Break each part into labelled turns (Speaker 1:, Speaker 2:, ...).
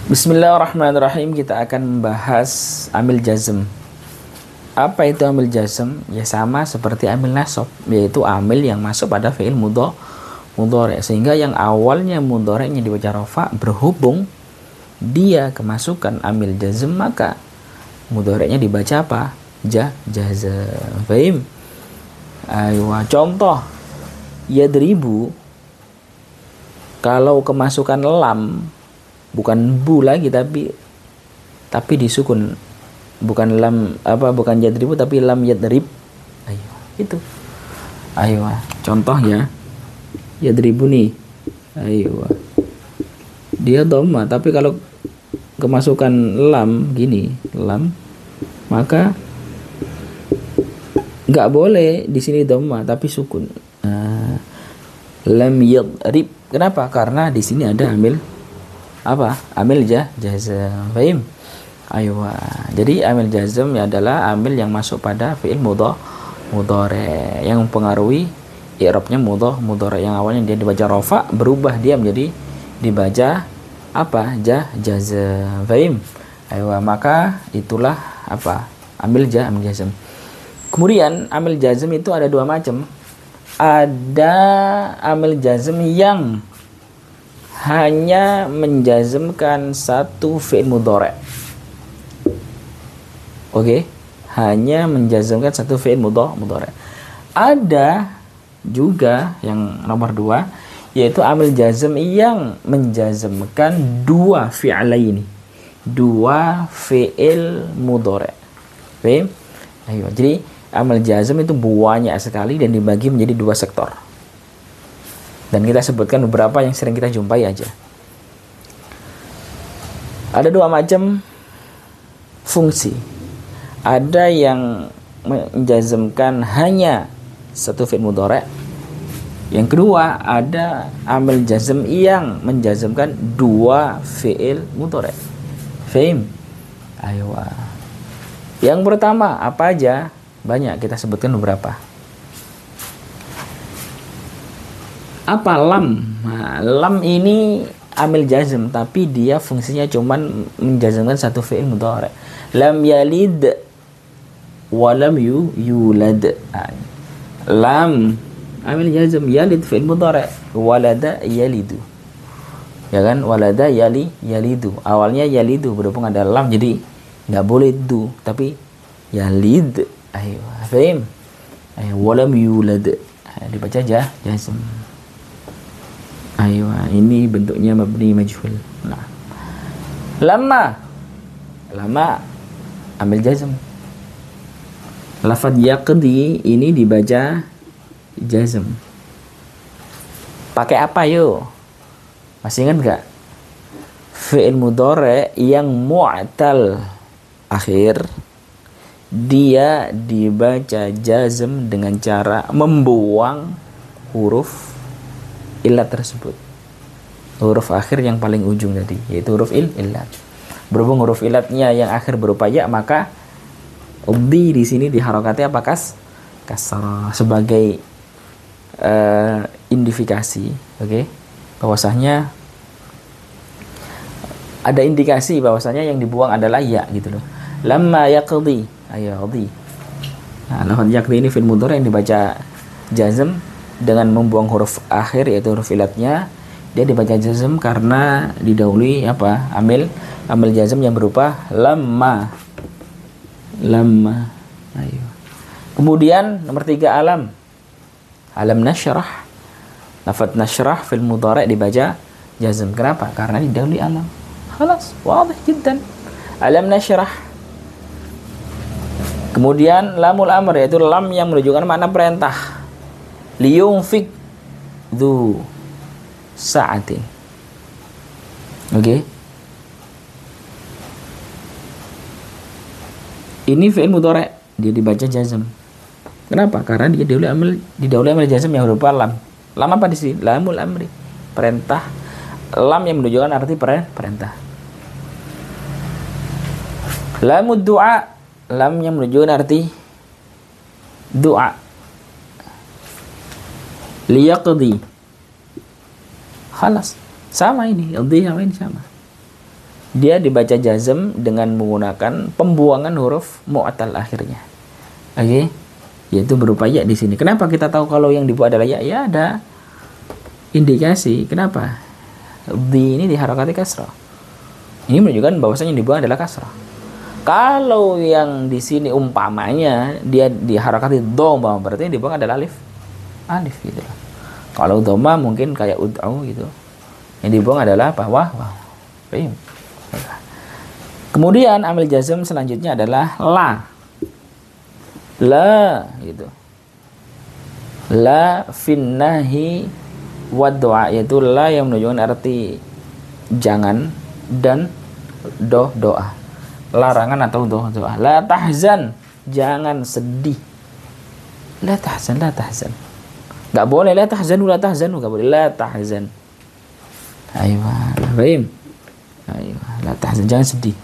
Speaker 1: Bismillahirrahmanirrahim. Kita akan membahas amil jazm. Apa itu amil jazm? Ya sama seperti amil nasab, yaitu amil yang masuk pada fi'il mudhari, sehingga yang awalnya mudhari'nya dibaca rafa, berhubung dia kemasukan amil jazm, maka mudhari'nya dibaca apa? Jazm. Fahim? Ayo, contoh yadribu, kalau kemasukan lam, bukan bu lagi tapi disukun, bukan lam bukan yadribu tapi lam yadrib. Ayo, itu. Ayo, contoh ya. Yadribu nih. Ayo. Dia dhamma, tapi kalau kemasukan lam gini, lam, maka nggak boleh di sini dhamma tapi sukun. Lam yadrib. Kenapa? Karena di sini ada amil amil jazm. Fahim? Ayo. Jadi amil jazm adalah amil yang masuk pada fi'il mudhari yang mempengaruhi i'rabnya mudhari yang awalnya dia dibaca rafa, berubah dia menjadi dibaca jazm. Fahim? Ayo, maka itulah amil jazm. Kemudian amil jazm itu ada dua macam. Ada amil jazm yang hanya menjazmkan satu fi'il mudhari. Oke, hanya menjazmkan satu fi'il mudhari. Ada juga yang nomor dua, yaitu amil jazm yang menjazmkan dua fi'laini, dua fi'il mudhari. Oke? Ayo, jadi amil jazm itu banyak sekali dan dibagi menjadi dua sektor. Dan kita sebutkan beberapa yang sering kita jumpai aja. Ada dua macam fungsi. Ada yang menjazmkan hanya satu fi'il mudhari. Yang kedua, ada amil jazm yang menjazmkan dua fi'il mudhari. Fahim? Ayo. Yang pertama apa aja? Banyak, kita sebutkan beberapa. Apa lam? Nah, lam ini amil jazm, tapi dia fungsinya cuman menjazmkan satu fi'il mudhari. Lam yalid wa lam yulad. Lam amil jazm, yalid fi'il mudhari, walada yalidu. Ya kan? Walada yalidu. Awalnya yalidu, berhubung ada lam jadi enggak boleh du, tapi yalid. Ayo, fahim? Ayo, wa lam yulad. Dibaca jazm. Ayo, ini bentuknya mabni majhul. Nah, lama ambil jazm. Lafaz yaqdi ini dibaca jazm. Pakai apa yuk? Masih ingat enggak? Fi'il mudhari yang mu'tal akhir, dia dibaca jazm dengan cara membuang huruf ilat tersebut, huruf akhir yang paling ujung tadi, yaitu huruf ilat. Berhubung huruf ilatnya yang akhir berupa ya, maka ubdi di sini diharokati kasrah sebagai indikasi, bahwasanya ada indikasi bahwasanya yang dibuang adalah ya gitu loh. Lamma yaqdi, ayaqdi. Nah, lafaz yaqdi ini fi'il mudhari yang dibaca jazm dengan membuang huruf akhir, yaitu huruf ilatnya. Dia dibaca jazm karena didahului amil jazm yang berupa lamma. Ayo. Kemudian nomor 3, alam nasyrah. Lafaz nasyrah fil mudhari dibaca jazm. Kenapa? Karena didahului alam. Khalas, wadih jiddan. Alam nasyrah. Kemudian lamul amr, yaitu lam yang menunjukkan makna perintah. Liyunfik dzu sa'atin. Oke. Ini fi'il mudhari, dia dibaca jazm. Kenapa? Karena dia didahului amil jazm yang berupa lam. Lam apa di sini? Lamul amri, perintah. Lam yang menunjukkan arti perintah. Lamud du'a, lam yang menunjukkan arti doa. Liyaqdi, khalas, sama ini, qdi sama ini sama. dia dibaca jazm dengan menggunakan pembuangan huruf mu'tal akhirnya. Oke, yaitu berupa ya di sini. Kenapa kita tahu kalau yang dibuat adalah ya? Ya ada indikasi. Kenapa? Di ini diharakati kasrah. Ini menunjukkan bahwasanya yang dibuang adalah kasrah. Kalau yang di sini umpamanya dia diharakati dhamma, berarti yang dibuang adalah alif. Alif gitu. Kalau dhamma mungkin kayak ud'u gitu. Yang dibuang adalah apa? Wah. Kemudian amil jazm selanjutnya adalah la gitu. La finnahi wa doa, yaitu la yang menunjukkan arti jangan dan doa. Larangan atau doa. La tahzan, jangan sedih. La tahzan. Enggak boleh la tahzanu, enggak boleh la tahzan. Baik. La tahzan, jangan sedih.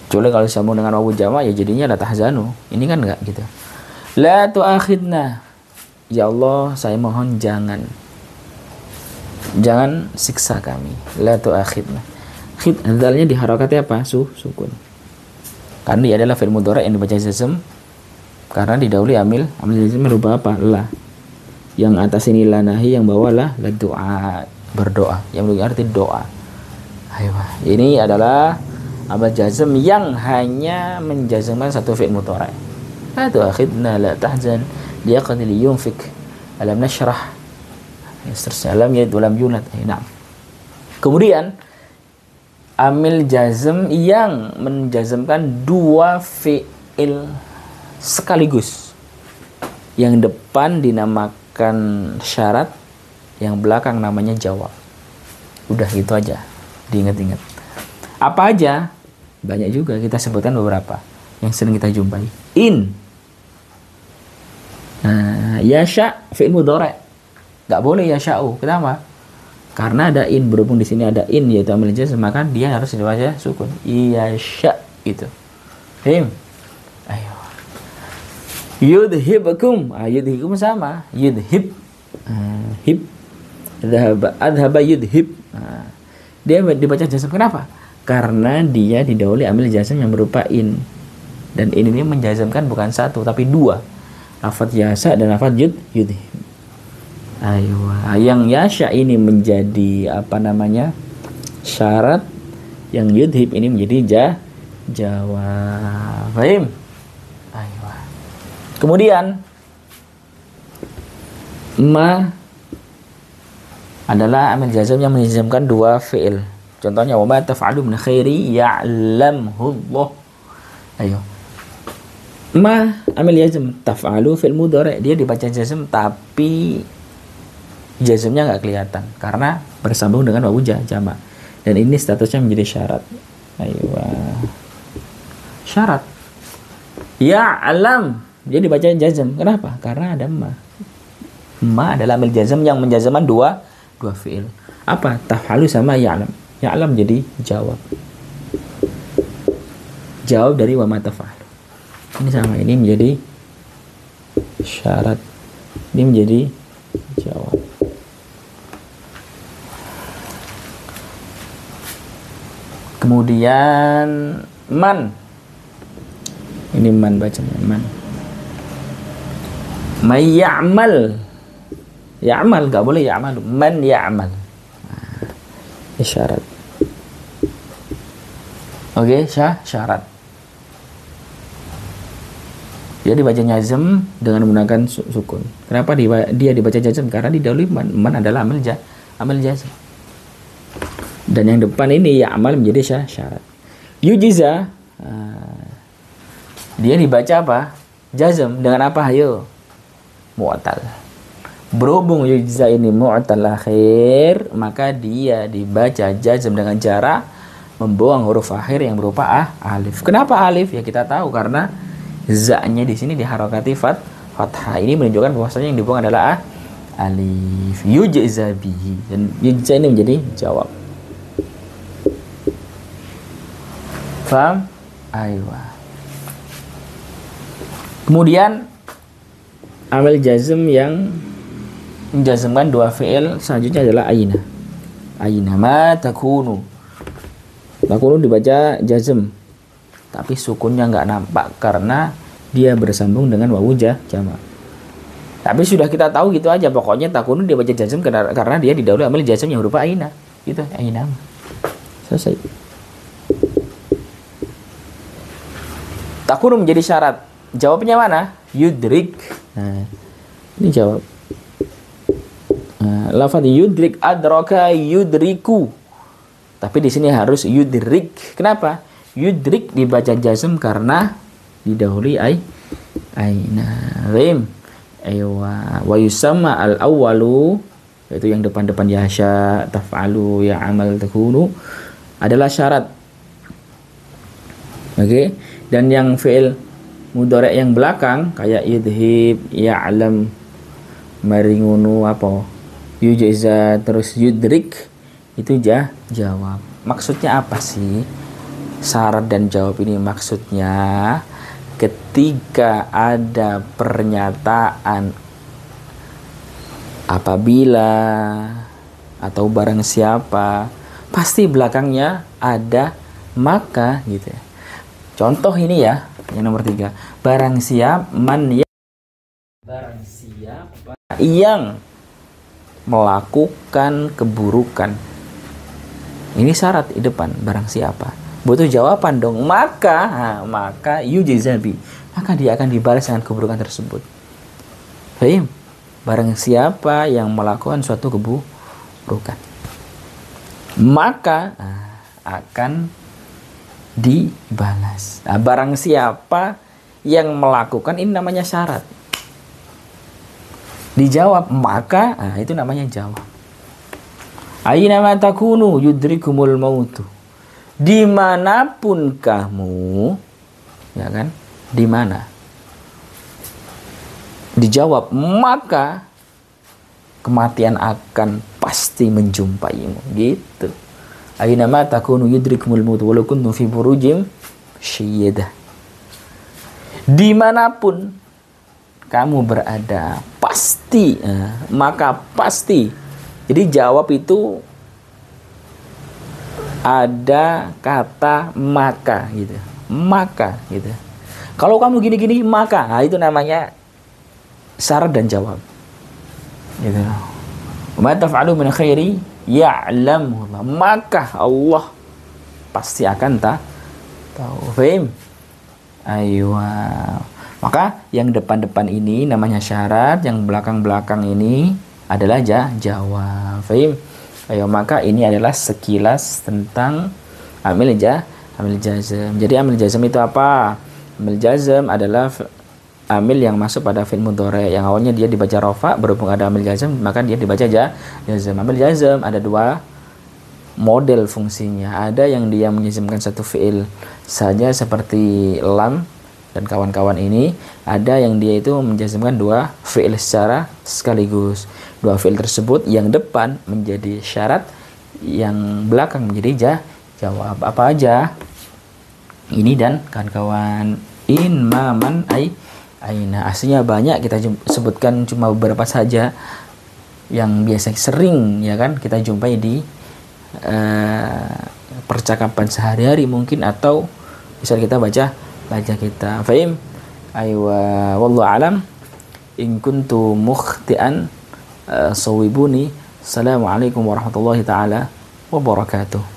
Speaker 1: Kecuali kalau sambung dengan wawu jama ya jadinya la tahzanu. Ini kan enggak gitu. La tu'akhidna. Ya Allah, saya mohon jangan siksa kami. La tu'akhidna. Khid dalnya diharakati apa? Sukun. Karena dia adalah fi'il mudhari yang dibaca jazm karena didahului amil jazm merubah apa? La. Yang atas ini la nahi, yang bawah la doa, berdoa, yang memiliki arti doa. Ini adalah amil jazm yang hanya menjazmkan satu fi'il mudhari. La tu'akhidna, la tahzan, liyaqdi liyunfik, alam nashrah, alam yalid walam yulad. Nah. Kemudian amil jazm yang menjazmkan dua fi'il sekaligus. Yang depan dinamakan syarat, yang belakang namanya jawab. Udah gitu aja, diingat-ingat. Apa aja? Banyak juga, kita sebutkan beberapa yang sering kita jumpai. In. Yasha fi'il mudhari. Enggak boleh yasha'u. Kenapa? Karena ada in, berhubung di sini ada in yaitu amil jazm, maka dia harus dibaca sukun. Yasha gitu. Ayo. Yudhibukum. Yudhibukum sama. Yudhib. Hib. Adhaba yudhib. Dia dibaca jazm. Kenapa? Karena dia didahului amil jazm yang berupa in. Dan in ini menjazmkan bukan satu tapi dua. Lafaz yasa dan lafaz yudhib. Yang yasha ini menjadi syarat, yang yudhib ini menjadi jawab. Fahim? Kemudian ma adalah amil jazm yang menjazmkan dua fi'il. Contohnya wa ma taf'alu min khairi ya'lamhu Allah. Ma amil jazm, taf'alu fi'il mudhari, dia dibaca jazm tapi jazmnya nggak kelihatan karena bersambung dengan wawu jama, dan ini statusnya menjadi syarat. Syarat ya alam, dia dibaca jazm. Kenapa? Karena ada ma adalah amil jazm yang menjazmkan dua fi'il. Apa? Taf'alu sama ya'lam. Ya'lam jadi jawab dari wa ma taf'alu. Ini sama, ini menjadi syarat, ini menjadi jawab. Kemudian man, ini man bacanya man. May ya'mal, nggak boleh ya'mal, man ya'mal. Isyarat. Oke, syarat. Dia dibaca jazm dengan menggunakan sukun. Kenapa dia dibaca jazm? Karena didahului man adalah amil jazm. Dan yang depan ini ya'mal menjadi syarat. Yujiza, dia dibaca apa? Jazm dengan apa? Ayo, mu'tal. Berhubung yujiza ini mu'tal akhir, maka dia dibaca jazm dengan cara membuang huruf akhir yang berupa alif. Kenapa alif? Ya kita tahu karena za-nya di sini diharakati fathah. Ini menunjukkan bahwasanya yang dibuang adalah alif. Yujza bihi, dan yujza ini menjadi jawab. Faham? Kemudian amil jazm yang menjazmkan dua fi'il selanjutnya adalah aina ma takunu. Takunu dibaca jazm, tapi sukunnya nggak nampak karena dia bersambung dengan wawu jamak. Tapi sudah kita tahu gitu aja, pokoknya takunu dibaca jazm karena dia didahului amil jazm yang berupa aina. Gitu, aina. Selesai. Takunu menjadi syarat. Jawabnya mana? Yudrik. Nah, ini jawab. Nah, lafaz yudrik, adraka, yudriku. Tapi di sini harus yudrik. Kenapa? Yudrik dibaca jazm karena didahului aina. Rim. Aywa. Wa yusamma al-awwalu, yaitu yang depan-depan yasha, taf'alu, ya'amal, takunu, adalah syarat. Oke. Dan yang fi'il mudhari' yang belakang kayak yudhib, ya'lam, maringunu apa? Yujza, terus yudrik, itu jawab. Maksudnya apa sih? Syarat dan jawab ini maksudnya ketika ada pernyataan apabila atau barang siapa, pasti belakangnya ada maka gitu ya. Contoh ini ya, yang nomor 3. Barang siapa yang melakukan keburukan. Ini syarat di depan, barang siapa. Butuh jawaban dong. Maka yujzabi. Maka dia akan dibalas dengan keburukan tersebut. Fahim? Barang siapa yang melakukan suatu keburukan, maka akan dibalas. Nah, barang siapa yang melakukan, ini namanya syarat. Dijawab maka, itu namanya jawab. Aina ma takunu yudrikumul mautu. Dimanapun kamu, ya kan? Di mana? Dijawab maka kematian akan pasti menjumpaimu. Gitu. Aina ma takunu yudrikumul maut walau kuntum fi burujim syiyyadah. Dimanapun kamu berada, pasti, maka pasti. Jadi jawab itu ada kata maka gitu. Maka gitu. Kalau kamu gini-gini maka, itu namanya syarat dan jawab. Gitu. Ma taf'alu min khairi ya'lamu Allah. Maka Allah pasti akan tahu. Fahim? Aywa. Maka yang depan-depan ini namanya syarat, yang belakang-belakang ini adalah jawab. Fahim? Ayo, maka ini adalah sekilas tentang amil jazm. Jadi amil jazm itu apa? Amil jazm adalah amil yang masuk pada fi'il mudhari' yang awalnya dia dibaca rafa, berhubung ada amil jazm maka dia dibaca jazm. Amil jazm ada 2 model fungsinya. Ada yang dia menjazmkan satu fi'il saja seperti lam dan kawan-kawan ini. Ada yang dia itu menjazmkan 2 fi'il secara sekaligus. 2 fi'il tersebut yang depan menjadi syarat, yang belakang menjadi jawab. Apa aja? Ini dan kawan-kawan. In, ma, man, aina. Aslinya banyak, kita sebutkan cuma beberapa saja yang biasa sering ya kan kita jumpai di percakapan sehari-hari mungkin, atau bisa kita baca kita. Fahim? Aywa, wallahu alam. In kuntu mukhtian sawibuni. Assalamualaikum warahmatullahi taala wabarakatuh.